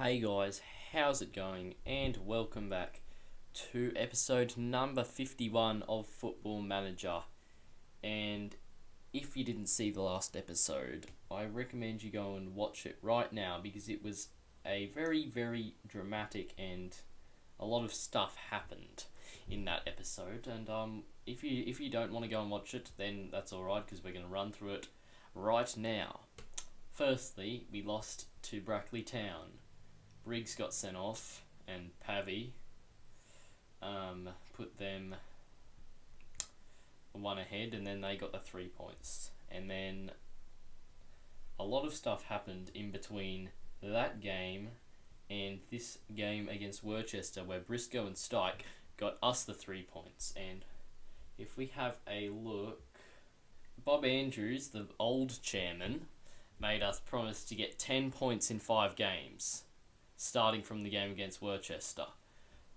Hey guys, how's it going? And welcome back to episode number 51 of Football Manager. And if you didn't see the last episode, I recommend you go and watch it right now because it was a very, very dramatic and a lot of stuff happened in that episode. And if you don't want to go and watch it, then that's alright because we're going to run through it right now. Firstly, we lost to Brackley Town. Briggs got sent off, and Pavy put them one ahead, and then they got the 3 points. And then a lot of stuff happened in between that game and this game against Worcester, where Briscoe and Stike got us the 3 points. And if we have a look, Bob Andrews, the old chairman, made us promise to get 10 points in 5 games. Starting from the game against Worcester.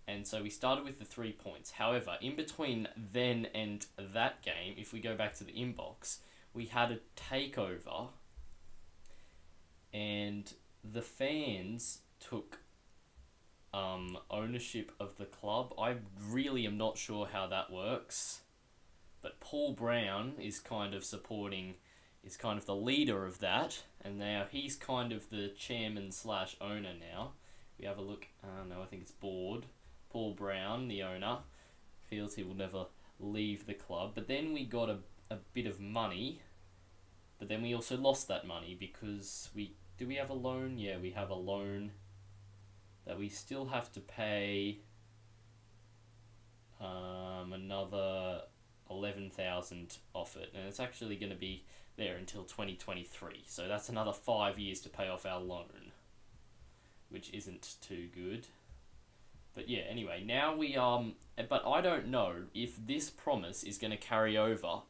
And so we started with the 3 points. However, in between then and that game, if we go back to the inbox, we had a takeover and the fans took ownership of the club. I really am not sure how that works, but Paul Brown is kind of the leader of that, and now he's kind of the chairman / owner now. We have a look, I think it's board. Paul Brown, the owner, feels he will never leave the club. But then we got a bit of money, but then we also lost that money because do we have a loan? Yeah, we have a loan that we still have to pay another 11,000 off it, and it's actually going to be there until 2023, so that's another 5 years to pay off our loan, which isn't too good. But yeah, anyway, now we but I don't know if this promise is going to carry over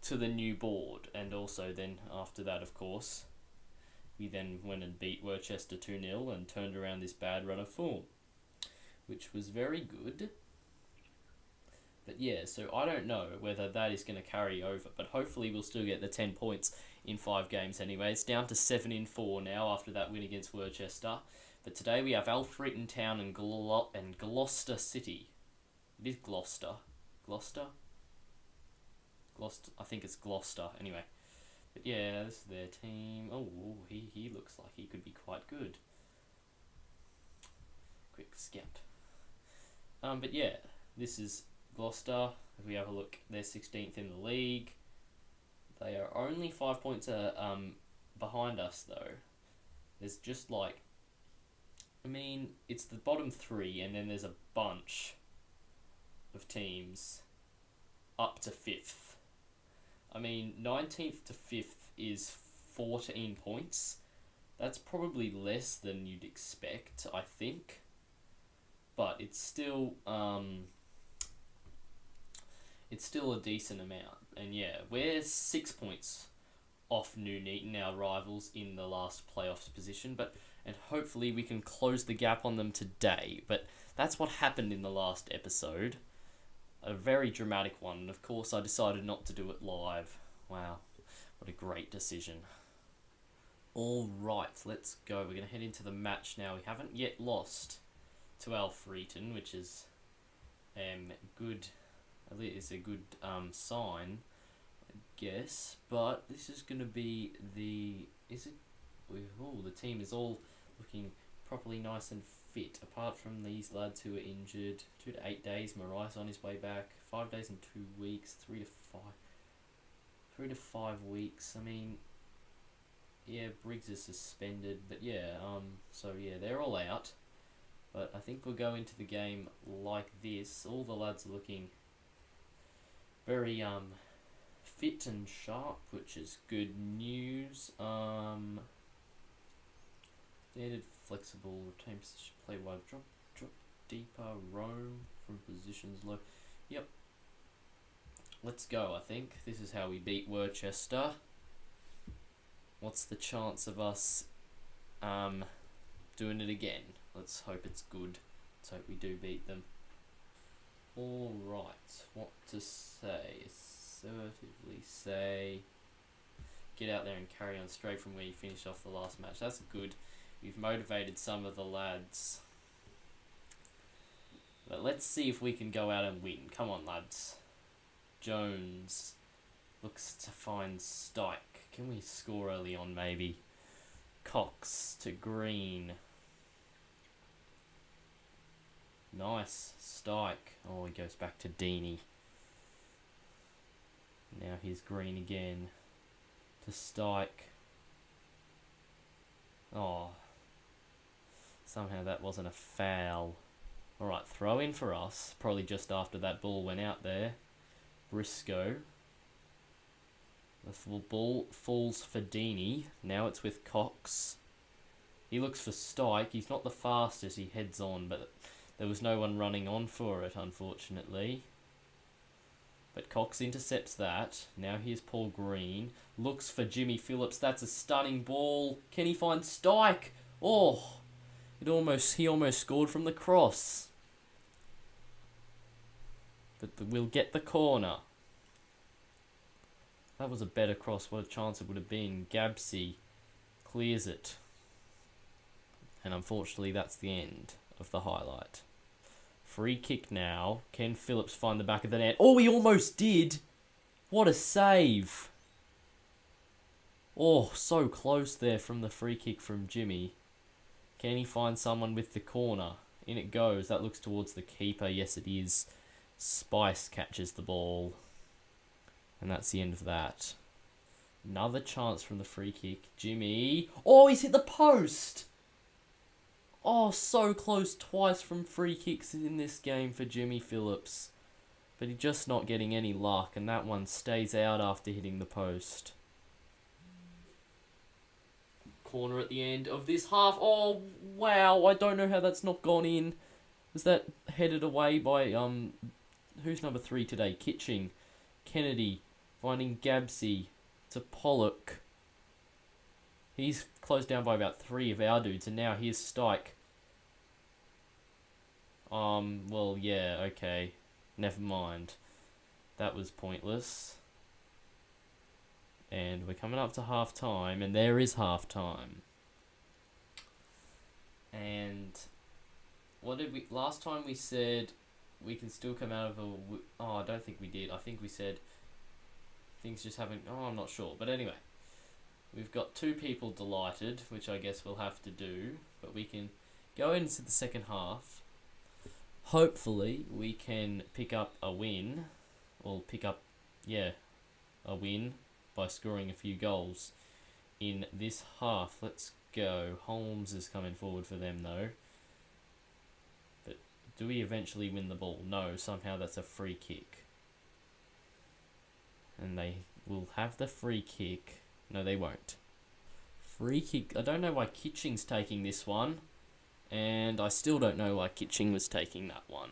to the new board. And also then after that, of course, we then went and beat Worcester 2-0 and turned around this bad run of form, which was very good. But yeah, so I don't know whether that is going to carry over, but hopefully we'll still get the 10 points in 5 games anyway. It's down to 7-4 now after that win against Worcester. But today we have Alfreton Town and Gloucester City. It is Gloucester. Gloucester? I think it's Gloucester, anyway. But yeah, this is their team. Oh, he looks like he could be quite good. Quick scout. But yeah, this is Gloucester. If we have a look, they're 16th in the league. They are only 5 points behind us, though. There's just it's the bottom 3, and then there's a bunch of teams up to 5th. 19th to 5th is 14 points. That's probably less than you'd expect, I think. But it's still a decent amount. And yeah, we're 6 points off Nuneaton, our rivals, in the last playoffs position, and hopefully we can close the gap on them today. But that's what happened in the last episode. A very dramatic one, and of course I decided not to do it live. Wow, what a great decision. Alright, let's go. We're going to head into the match now. We haven't yet lost to Alfreton, which is good. It's a good sign, I guess. But this is going to be the team is all looking properly nice and fit, apart from these lads who are injured. 2 to 8 days. Mariah's on his way back. 5 days and 2 weeks. 3 to 5 weeks. Yeah, Briggs is suspended, but yeah, so yeah, they're all out. But I think we'll go into the game like this. All the lads are looking very fit and sharp, which is good news. Standard, flexible, retain position, play wide, drop deeper, roam from positions low. Yep. Let's go, I think. This is how we beat Worcester. What's the chance of us doing it again? Let's hope it's good. Let's hope we do beat them. Alright, what to say? Assertively say, get out there and carry on straight from where you finished off the last match. That's good. We've motivated some of the lads. But let's see if we can go out and win. Come on, lads. Jones looks to find Stike. Can we score early on, maybe? Cox to Green. Nice. Stike. Oh, he goes back to Deeney. Now here's Green again. To Stike. Oh. Somehow that wasn't a foul. Alright, throw in for us. Probably just after that ball went out there. Briscoe. The ball falls for Deeney. Now it's with Cox. He looks for Stike. He's not the fastest. He heads on, but there was no one running on for it, unfortunately. But Cox intercepts that. Now here's Paul Green. Looks for Jimmy Phillips. That's a stunning ball. Can he find Stike? Oh, he almost scored from the cross. But we'll get the corner. That was a better cross. What a chance it would have been. Gabsy clears it. And unfortunately, that's the end of the highlight. Free kick now. Can Phillips find the back of the net? Oh, he almost did. What a save. Oh, so close there from the free kick from Jimmy. Can he find someone with the corner? In it goes. That looks towards the keeper. Yes, it is. Spice catches the ball. And that's the end of that. Another chance from the free kick. Jimmy. Oh, he's hit the post. Oh, so close twice from free kicks in this game for Jimmy Phillips. But he's just not getting any luck. And that one stays out after hitting the post. Corner at the end of this half. Oh, wow. I don't know how that's not gone in. Was that headed away by, who's number 3 today? Kitching. Kennedy. Finding Gabsy to Pollock. He's closed down by about 3 of our dudes. And now here's Stike. Well, yeah, okay. Never mind. That was pointless. And we're coming up to half time, and there is half time. And what did we last time we said we can still come out of a I don't think we did. I think we said things just haven't I'm not sure. But anyway, we've got 2 people delighted, which I guess we'll have to do, but we can go into the second half. Hopefully we can pick up a win, or a win by scoring a few goals in this half. Let's go. Holmes is coming forward for them though. But do we eventually win the ball? No, somehow that's a free kick. And they will have the free kick. No, they won't. Free kick. I don't know why Kitching's taking this one. And I still don't know why Kitching was taking that one.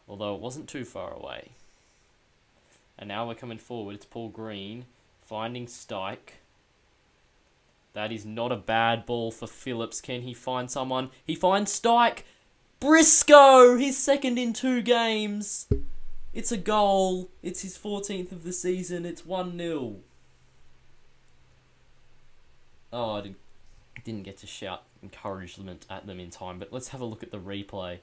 Although it wasn't too far away. And now we're coming forward. It's Paul Green finding Stike. That is not a bad ball for Phillips. Can he find someone? He finds Stike. Briscoe! His second in 2 games. It's a goal. It's his 14th of the season. It's 1-0. Oh, I didn't get to shout encouragement at them in time, but let's have a look at the replay.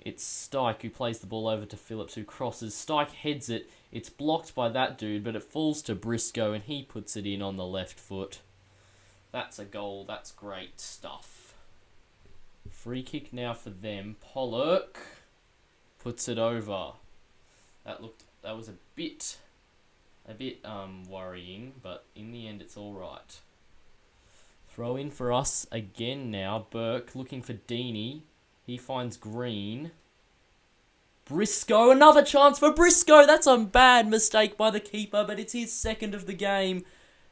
It's Stike who plays the ball over to Phillips, who crosses. Stike heads it. It's blocked by that dude, but it falls to Briscoe, and he puts it in on the left foot. That's a goal. That's great stuff. Free kick now for them. Pollock puts it over. That was a bit worrying, but in the end it's all right. Throw in for us again now. Burke looking for Deeney. He finds Green. Briscoe, another chance for Briscoe. That's a bad mistake by the keeper, but it's his second of the game.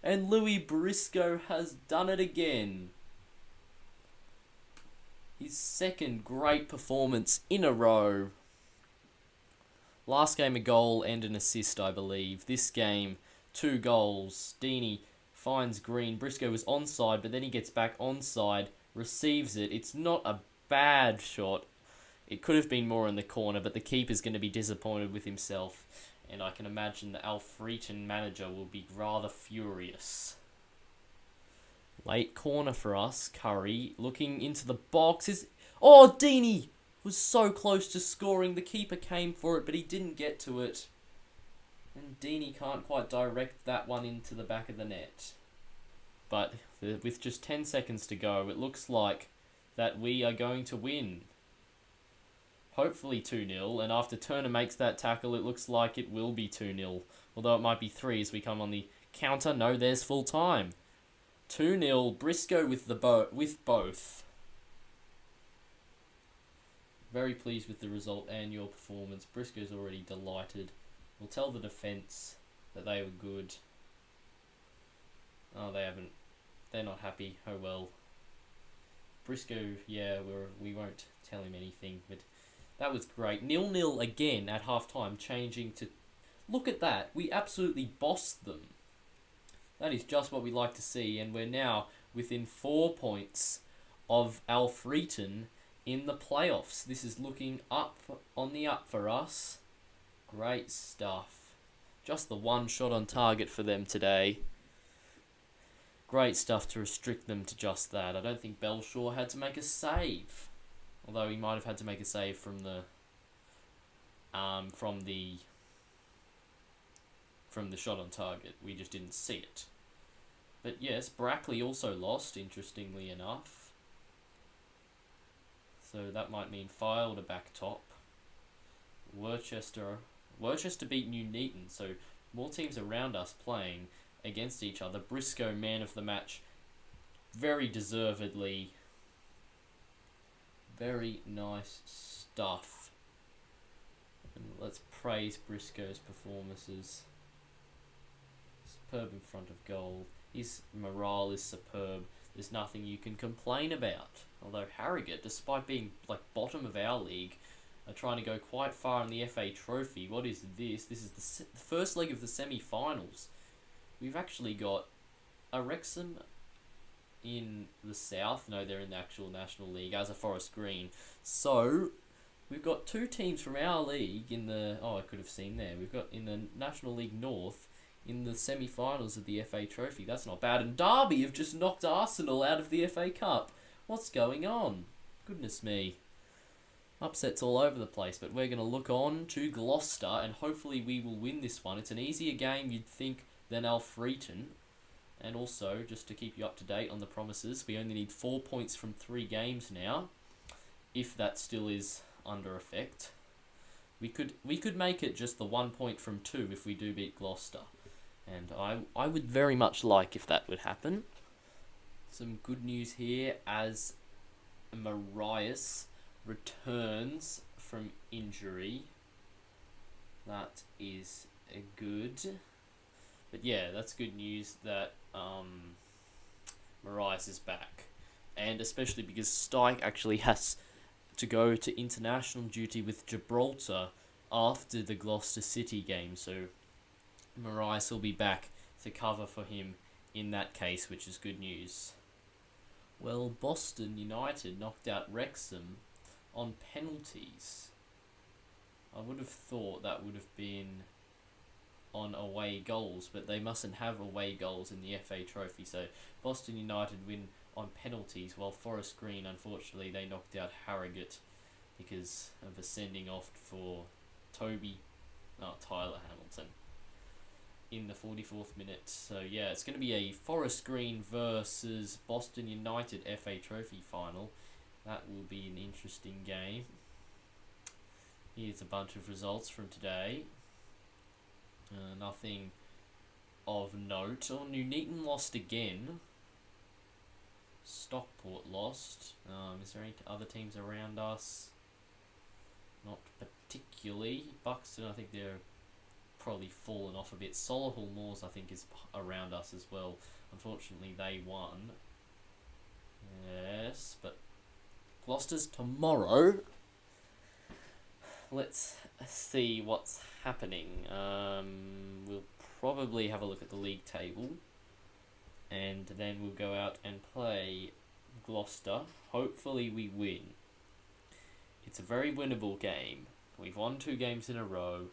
And Louis Briscoe has done it again. His second great performance in a row. Last game a goal and an assist, I believe. This game, 2 goals. Deeney finds Green. Briscoe was onside, but then he gets back onside, receives it. It's not a bad shot. It could have been more in the corner, but the keeper's going to be disappointed with himself. And I can imagine the Alfreton manager will be rather furious. Late corner for us. Curry looking into the box. Oh, Deeney was so close to scoring. The keeper came for it, but he didn't get to it. And Deeney can't quite direct that one into the back of the net. But with just 10 seconds to go, it looks like that we are going to win. Hopefully 2-0, and after Turner makes that tackle, it looks like it will be 2-0. Although it might be 3 as we come on the counter. No, there's full time. 2-0, Briscoe with both. Very pleased with the result and your performance. Briscoe's already delighted. We'll tell the defence that they were good. Oh, they haven't. They're not happy. Oh well. Briscoe, yeah, we won't tell him anything, but that was great. 0-0 again at half-time, changing to... Look at that. We absolutely bossed them. That is just what we like to see, and we're now within 4 points of Alfreton in the playoffs. This is looking up on the up for us. Great stuff. Just the one shot on target for them today. Great stuff to restrict them to just that. I don't think Belshaw had to make a save. Although he might have had to make a save from the shot on target. We just didn't see it. But yes, Brackley also lost, interestingly enough. So that might mean File to back top. Worcester beat New Neaton, so more teams around us playing against each other. Briscoe, man of the match, very deservedly. Very nice stuff. And let's praise Briscoe's performances. Superb in front of goal. His morale is superb. There's nothing you can complain about. Although Harrogate, despite being like bottom of our league, are trying to go quite far in the FA Trophy. What is this? This is the first leg of the semi-finals. We've actually got a Wrexham in the south. No, they're in the actual National League, as a Forest Green. So, we've got two teams from our league in the... Oh, I could have seen there. We've got in the National League North in the semi-finals of the FA Trophy. That's not bad. And Derby have just knocked Arsenal out of the FA Cup. What's going on? Goodness me. Upsets all over the place, but we're going to look on to Gloucester, and hopefully we will win this one. It's an easier game, you'd think, than Alfreton. And also, just to keep you up to date on the promises, we only need 4 points from 3 games now, if that still is under effect. We could make it just the 1 point from 2 if we do beat Gloucester. And I would very much like if that would happen. Some good news here as Marias returns from injury. That is good. But yeah, that's good news that Marias is back. And especially because Stike actually has to go to international duty with Gibraltar after the Gloucester City game. So Marias will be back to cover for him in that case, which is good news. Well, Boston United knocked out Wrexham on penalties. I would have thought that would have been on away goals, but they mustn't have away goals in the FA Trophy. So Boston United win on penalties, while Forest Green, unfortunately, they knocked out Harrogate because of a sending off for Tyler Hamilton in the 44th minute. So yeah, it's going to be a Forest Green versus Boston United FA Trophy final. That will be an interesting game. Here's a bunch of results from today. Nothing of note. Oh, New Neaton lost again. Stockport lost. Is there any other teams around us? Not particularly. Buxton, I think they're probably fallen off a bit. Solihull Moors, I think, is around us as well. Unfortunately, they won. Yes, but Gloucester's tomorrow. Let's see what's happening. We'll probably have a look at the league table, and then we'll go out and play Gloucester. Hopefully we win. It's a very winnable game. We've won 2 games in a row.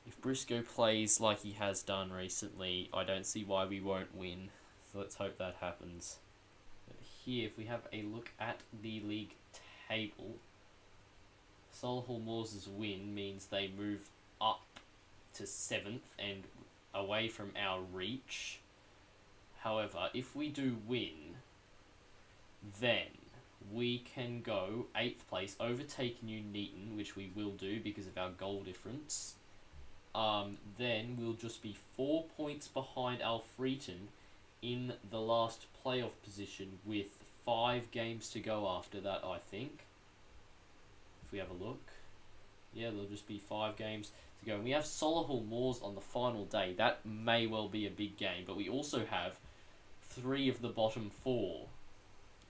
If Briscoe plays like he has done recently, I don't see why we won't win. So let's hope that happens. But here, if we have a look at the league table, Solihull Moors' win means they move up to 7th and away from our reach. However, if we do win, then we can go 8th place, overtake New Neaton, which we will do because of our goal difference. Then we'll just be 4 points behind Alfreton in the last playoff position with 5 games to go after that, I think. If we have a look. Yeah, there'll just be 5 games to go. And we have Solihull Moors on the final day. That may well be a big game, but we also have 3 of the bottom 4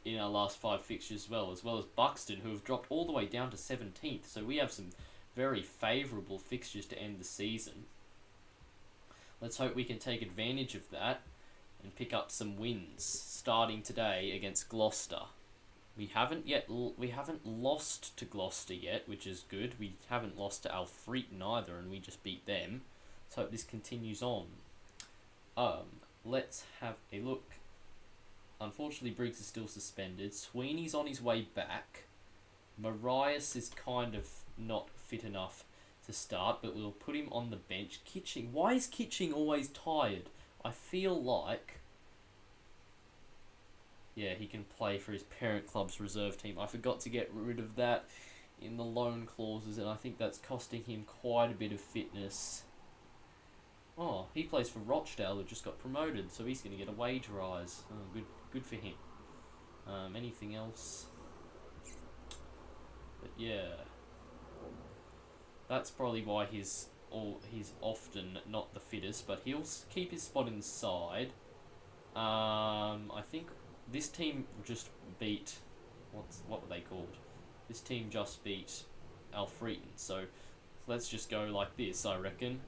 in our last 5 fixtures as well as Buxton, who have dropped all the way down to 17th. So we have some very favourable fixtures to end the season. Let's hope we can take advantage of that and pick up some wins, starting today against Gloucester. We haven't lost to Gloucester yet, which is good. We haven't lost to Alfreton either, and we just beat them. Let's hope this continues on. Let's have a look. Unfortunately, Briggs is still suspended. Sweeney's on his way back. Marias is kind of not fit enough to start, but we'll put him on the bench. Kitching. Why is Kitching always tired? I feel like... Yeah, he can play for his parent club's reserve team. I forgot to get rid of that in the loan clauses, and I think that's costing him quite a bit of fitness. Oh, he plays for Rochdale, who just got promoted, so he's going to get a wage rise. Oh, good for him. Anything else? But yeah, that's probably why he's often not the fittest, but he'll keep his spot in the side. I think this team just beat... What were they called? This team just beat Alfreton, so let's just go like this, I reckon.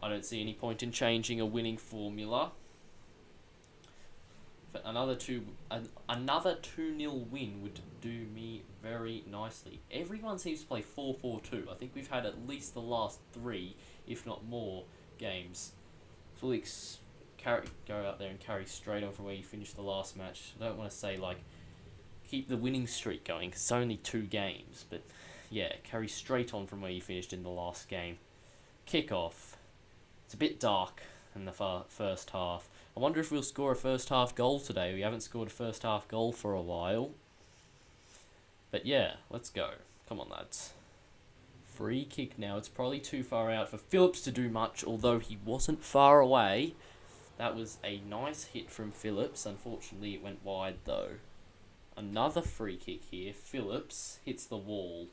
I don't see any point in changing a winning formula. But another 2-0 win would do me very nicely. Everyone seems to play 4-4-2. I think we've had at least the last 3, if not more, games. Fully go out there and carry straight on from where you finished the last match. I don't want to say, like, keep the winning streak going, because it's only 2 games. But, yeah, carry straight on from where you finished in the last game. Kick-off. It's a bit dark in the first half. I wonder if we'll score a first half goal today. We haven't scored a first half goal for a while. But yeah, let's go. Come on, lads. Free kick now. It's probably too far out for Phillips to do much, although he wasn't far away. That was a nice hit from Phillips. Unfortunately, it went wide though. Another free kick here. Phillips hits the wall.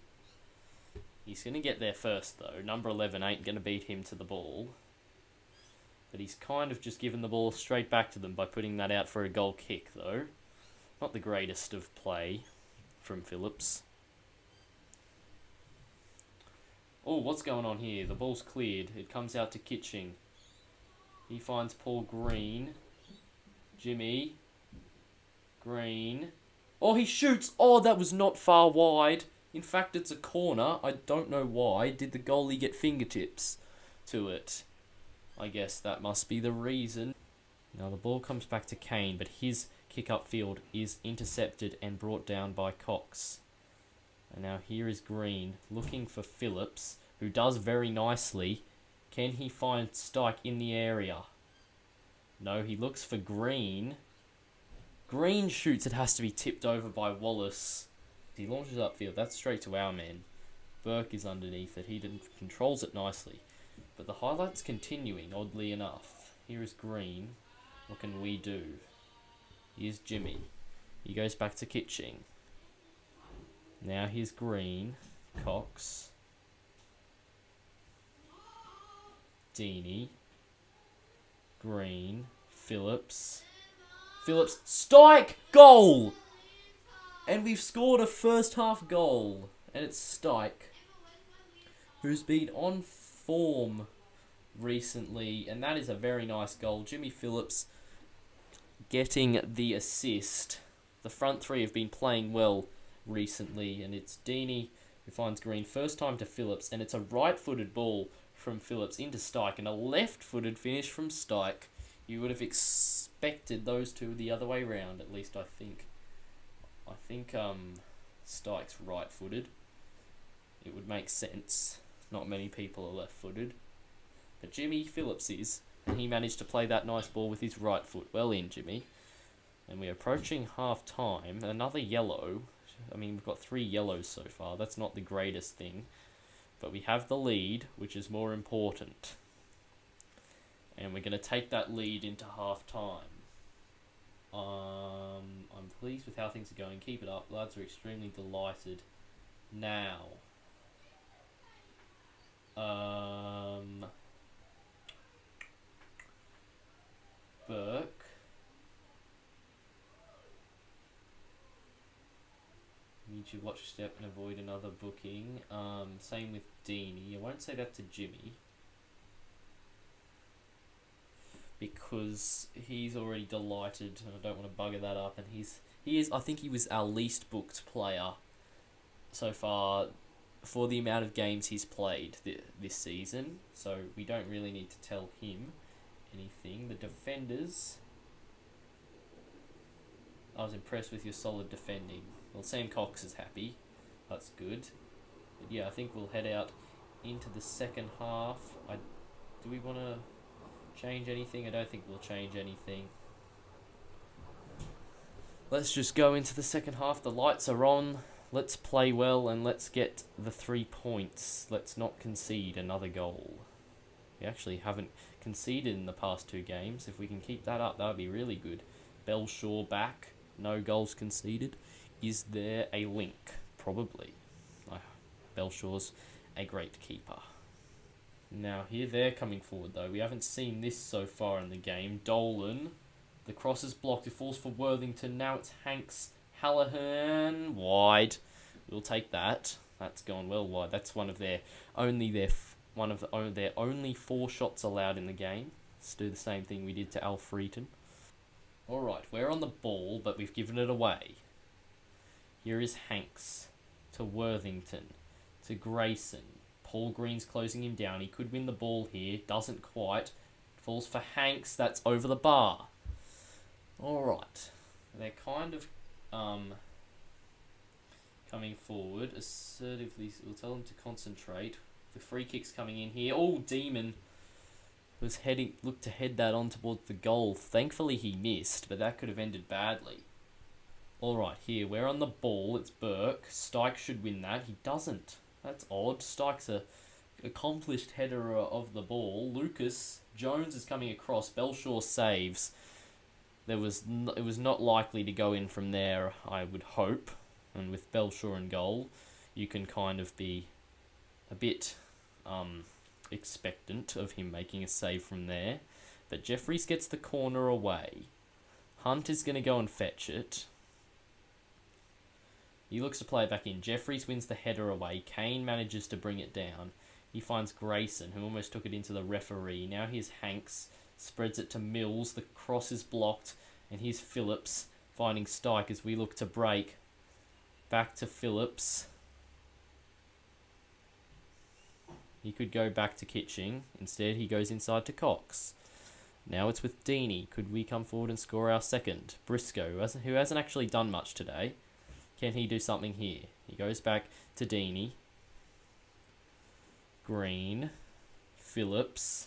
He's going to get there first though. Number 11 ain't going to beat him to the ball. But he's kind of just given the ball straight back to them by putting that out for a goal kick, though. Not the greatest of play from Phillips. Oh, what's going on here? The ball's cleared. It comes out to Kitching. He finds Paul Green. Jimmy. Green. Oh, he shoots! Oh, that was not far wide. In fact, it's a corner. I don't know why. Did the goalie get fingertips to it? I guess that must be the reason. Now the ball comes back to Kane, but his kick upfield is intercepted and brought down by Cox. And now here is Green looking for Phillips, who does very nicely. Can he find Stike in the area? No, he looks for Green. Green shoots. It has to be tipped over by Wallace. He launches upfield. That's straight to our man. Burke is underneath it. He controls it nicely. But the highlight's continuing, oddly enough. Here is Green. What can we do? Here's Jimmy. He goes back to Kitching. Now here's Green. Cox. Deeney. Green. Phillips. Phillips. Stike! Goal! And we've scored a first half goal. And it's Stike, who's been on form recently, and that is a very nice goal. Jimmy Phillips getting the assist. The front 3 have been playing well recently, and it's Deeney who finds Green. First time to Phillips, and it's a right-footed ball from Phillips into Stike, and a left-footed finish from Stike you would have expected those two the other way round, at least I think. I think Stike's right-footed. It would make sense. Not many people are left-footed. But Jimmy Phillips is, and he managed to play that nice ball with his right foot. Well in, Jimmy. And we're approaching half-time. Another yellow. I mean, we've got 3 yellows so far. That's not the greatest thing. But we have the lead, which is more important. And we're going to take that lead into half-time. I'm pleased with how things are going. Keep it up. Lads are extremely delighted. Now. Burke. Need to watch a step and avoid another booking. Same with Deanie. I won't say that to Jimmy, because he's already delighted and I don't want to bugger that up, and I think he was our least booked player so far for the amount of games he's played this season, so we don't really need to tell him anything. The defenders, I was impressed with your solid defending. Well, Sam Cox is happy, that's good. But yeah, I think we'll head out into the second half. Do we want to change anything? I don't think we'll change anything. Let's just go into the second half. The lights are on. Let's play well and let's get the 3 points. Let's not concede another goal. We actually haven't conceded in the past 2 games. If we can keep that up, that would be really good. Belshaw back. No goals conceded. Is there a link? Probably. Belshaw's a great keeper. Now, here they're coming forward, though. We haven't seen this so far in the game. Dolan. The cross is blocked. It falls for Worthington. Now it's Hanks. Hallahan. Wide. We'll take that. That's gone well wide. That's one of their only 4 shots allowed in the game. Let's do the same thing we did to Alfreton. Alright, we're on the ball, but we've given it away. Here is Hanks to Worthington to Grayson. Paul Green's closing him down. He could win the ball here. Doesn't quite. Falls for Hanks. That's over the bar. Alright. They're kind of coming forward assertively. We'll tell them to concentrate. The free kick's coming in here. Oh, Demon looked to head that on towards the goal. Thankfully he missed, but that could have ended badly. Alright, here, we're on the ball. It's Burke. Stike should win that. He doesn't. That's odd. Stike's a accomplished header of the ball. Jones is coming across. Belshaw saves. It was not likely to go in from there, I would hope. And with Belshaw in goal, you can kind of be a bit expectant of him making a save from there. But Jeffries gets the corner away. Hunt is going to go and fetch it. He looks to play it back in. Jeffries wins the header away. Kane manages to bring it down. He finds Grayson, who almost took it into the referee. Now here's Hanks. Spreads it to Mills. The cross is blocked. And here's Phillips finding Stike as we look to break. Back to Phillips. He could go back to Kitching. Instead, he goes inside to Cox. Now it's with Deanie. Could we come forward and score our second? Briscoe, who hasn't actually done much today. Can he do something here? He goes back to Deanie. Green. Phillips.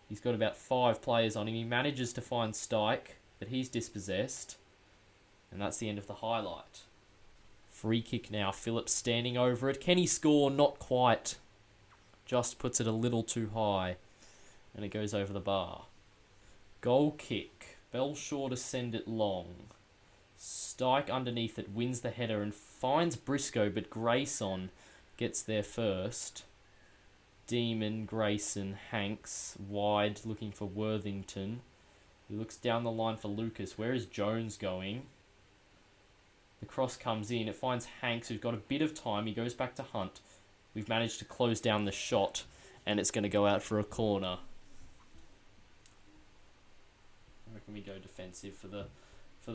He's got about 5 players on him. He manages to find Stike, but he's dispossessed. And that's the end of the highlight. Free kick now. Phillips standing over it. Can he score? Not quite. Just puts it a little too high. And it goes over the bar. Goal kick. Belshaw to send it long. Stike underneath it, wins the header and finds Briscoe, but Grayson gets there first. Demon, Grayson, Hanks, wide, looking for Worthington. He looks down the line for Lucas. Where is Jones going? The cross comes in. It finds Hanks, who's got a bit of time. He goes back to Hunt. We've managed to close down the shot, and it's going to go out for a corner. I reckon we go defensive for the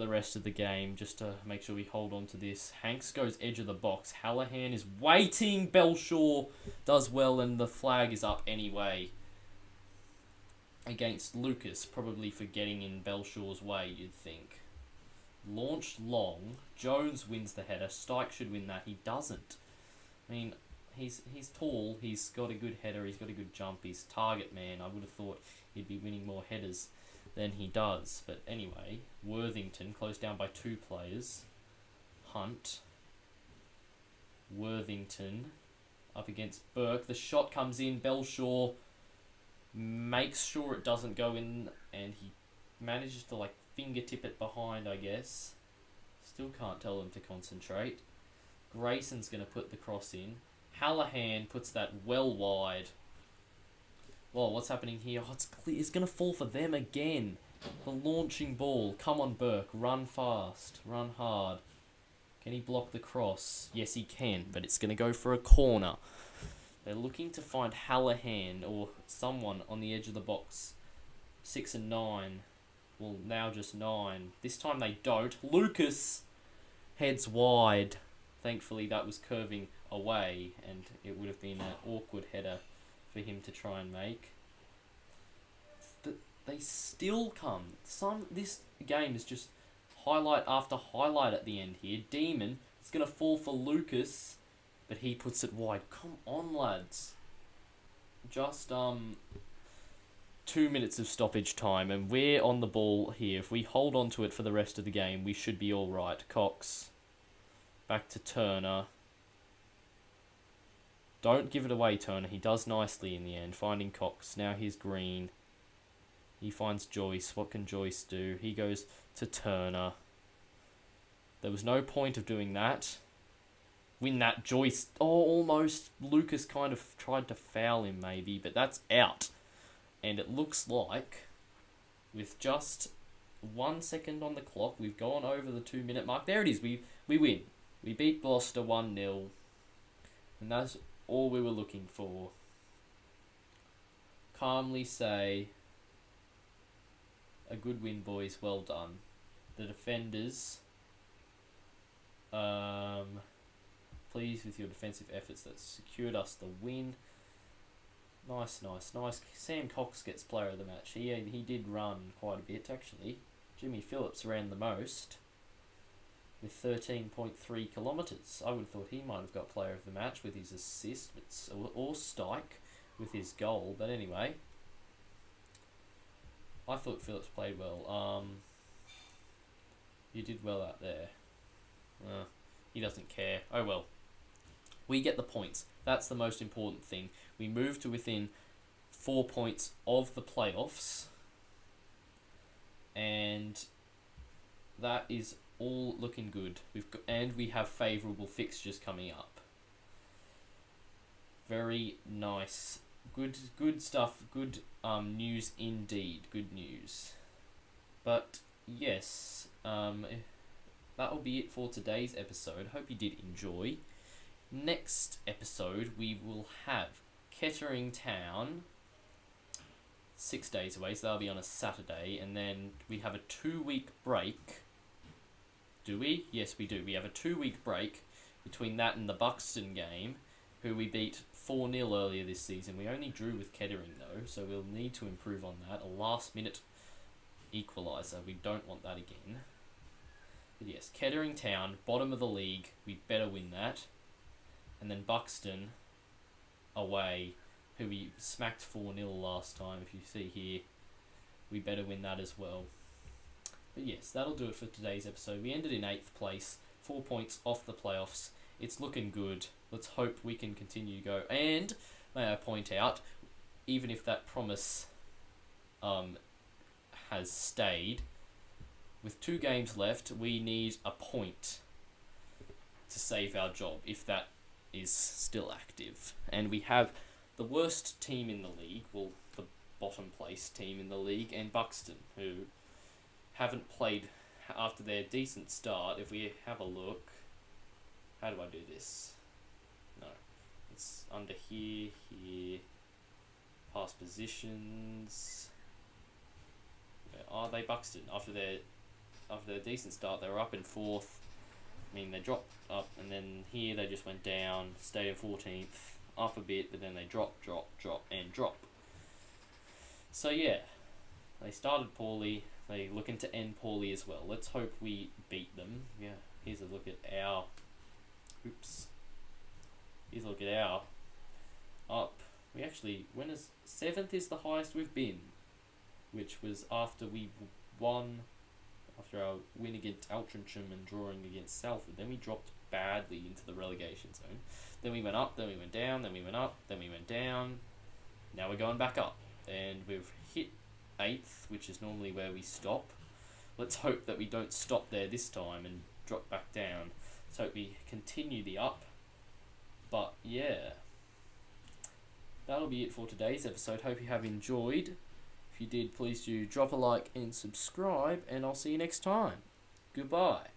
rest of the game, just to make sure we hold on to this. Hanks goes edge of the box. Hallahan is waiting. Belshaw does well, and the flag is up anyway. against Lucas, probably for getting in Belshaw's way, you'd think. Launched long. Jones wins the header. Stike should win that. He doesn't. I mean, he's tall. He's got a good header. He's got a good jump. He's target man. I would have thought he'd be winning more headers than he does. But anyway, Worthington closed down by 2 players. Hunt. Worthington up against Burke. The shot comes in. Belshaw makes sure it doesn't go in, and he manages to fingertip it behind, I guess. Still can't tell him to concentrate. Grayson's going to put the cross in. Hallahan puts that well wide. Well, what's happening here? Oh, it's clear. It's going to fall for them again. The launching ball. Come on, Burke. Run fast. Run hard. Can he block the cross? Yes, he can, but it's going to go for a corner. They're looking to find Hallahan or someone on the edge of the box. 6 and 9. Well, now just 9. This time they don't. Lucas heads wide. Thankfully, that was curving away, and it would have been an awkward header for him to try and make. They still come. This game is just highlight after highlight at the end here. Demon, it's going to fall for Lucas, but he puts it wide. Come on, lads. Just 2 minutes of stoppage time, and we're on the ball here. If we hold on to it for the rest of the game, we should be all right. Cox, back to Turner. Don't give it away, Turner. He does nicely in the end, finding Cox. Now here's Green. He finds Joyce. What can Joyce do? He goes to Turner. There was no point of doing that. Win that, Joyce. Oh, almost. Lucas kind of tried to foul him, maybe, but that's out. And it looks like, with just 1 second on the clock, we've gone over the 2-minute mark. There it is. We win. We beat Gloucester 1-0. And that's all we were looking for. Calmly say, a good win, boys. Well done. The defenders, pleased with your defensive efforts that secured us the win. Nice. Sam Cox gets player of the match. He did run quite a bit, actually. Jimmy Phillips ran the most with 13.3 kilometres. I would have thought he might have got player of the match with his assist, or Stike with his goal. But anyway, I thought Phillips played well. You did well out there. He doesn't care. Oh well. We get the points. That's the most important thing. We move to within 4 points of the playoffs. And that is all looking good. And we have favourable fixtures coming up. Very nice. Good stuff. Good news indeed. Good news. But yes, that will be it for today's episode. Hope you did enjoy. Next episode we will have Kettering Town, 6 days away, so that'll be on a Saturday, and then we have a 2-week break. Do we? Yes, we do. We have a 2-week break between that and the Buxton game, who we beat 4-0 earlier this season. We only drew with Kettering though, so we'll need to improve on that. A last-minute equaliser. We don't want that again. But yes, Kettering Town, bottom of the league. We better win that. And then Buxton away, who we smacked 4-0 last time, if you see here. We better win that as well. But yes, that'll do it for today's episode. We ended in 8th place, 4 points off the playoffs. It's looking good. Let's hope we can continue to go. And, may I point out, even if that promise has stayed, with 2 games left, we need a point to save our job, if that is still active. And we have the worst team in the league, well, the bottom place team in the league, and Buxton, who haven't played after their decent start. If we have a look, how do I do this? No, it's under here, past positions. Where are they? Buxton, after their decent start, they were up in 4th. I mean, they dropped up, and then here they just went down, stayed in 14th, up a bit, but then they drop, and drop. So yeah, They started poorly. They looking to end poorly as well. Let's hope we beat them. Yeah, here's a look at our... Oops. Here's a look at our... Up. We actually... 7th is the highest we've been. Which was after we won... After our win against Alfreton and drawing against Salford. Then we dropped badly into the relegation zone. Then we went up, then we went down, then we went up, then we went down. Now we're going back up. And we've hit 8th, which is normally where we stop. Let's hope that we don't stop there this time and drop back down. Let's hope we continue the up. But yeah, that'll be it for today's episode. Hope you have enjoyed. If you did, please do drop a like and subscribe, and I'll see you next time. Goodbye.